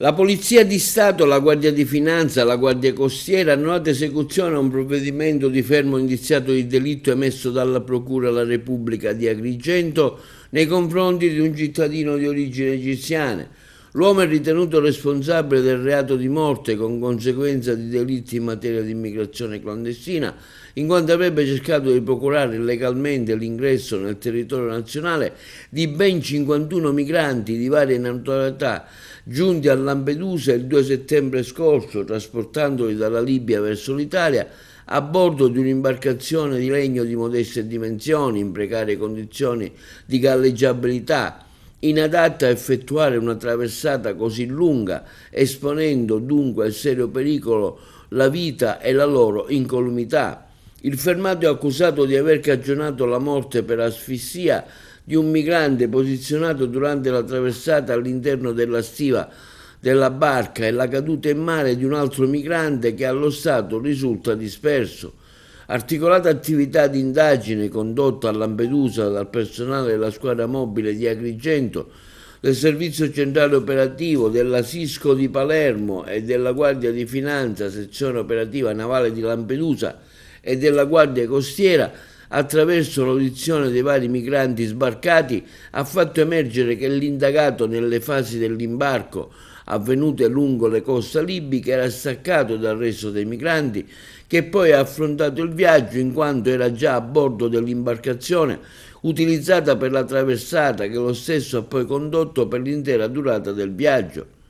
La Polizia di Stato, la Guardia di Finanza, la Guardia Costiera hanno dato esecuzione a un provvedimento di fermo indiziato di delitto emesso dalla Procura della Repubblica di Agrigento nei confronti di un cittadino di origine egiziana. L'uomo è ritenuto responsabile del reato di morte con conseguenza di delitti in materia di immigrazione clandestina, in quanto avrebbe cercato di procurare illegalmente l'ingresso nel territorio nazionale di ben 51 migranti di varie nazionalità giunti a Lampedusa il 2 settembre scorso, trasportandoli dalla Libia verso l'Italia a bordo di un'imbarcazione di legno di modeste dimensioni, in precarie condizioni di galleggiabilità, inadatta a effettuare una traversata così lunga, esponendo dunque a serio pericolo la vita e la loro incolumità. Il fermato è accusato di aver cagionato la morte per asfissia di un migrante posizionato durante la traversata all'interno della stiva della barca e la caduta in mare di un altro migrante che allo stato risulta disperso. Articolata attività di indagine condotta a Lampedusa dal personale della squadra mobile di Agrigento, del Servizio Centrale Operativo, della Sisco di Palermo e della Guardia di Finanza, sezione operativa navale di Lampedusa e della Guardia Costiera, attraverso l'audizione dei vari migranti sbarcati, ha fatto emergere che l'indagato nelle fasi dell'imbarco avvenute lungo le coste libiche era staccato dal resto dei migranti, che poi ha affrontato il viaggio in quanto era già a bordo dell'imbarcazione utilizzata per la traversata che lo stesso ha poi condotto per l'intera durata del viaggio.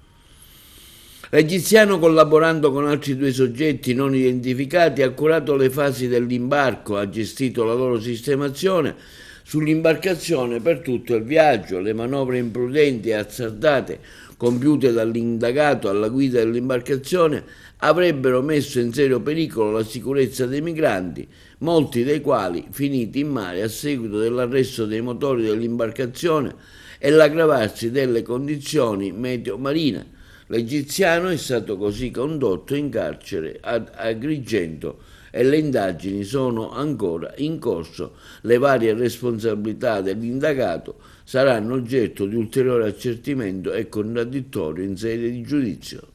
L'egiziano, collaborando con altri due soggetti non identificati, ha curato le fasi dell'imbarco, ha gestito la loro sistemazione sull'imbarcazione per tutto il viaggio. Le manovre imprudenti e azzardate compiute dall'indagato alla guida dell'imbarcazione avrebbero messo in serio pericolo la sicurezza dei migranti, molti dei quali finiti in mare a seguito dell'arresto dei motori dell'imbarcazione e l'aggravarsi delle condizioni meteo marine. L'egiziano è stato così condotto in carcere ad Agrigento e le indagini sono ancora in corso. Le varie responsabilità dell'indagato saranno oggetto di ulteriore accertamento e contraddittorio in sede di giudizio.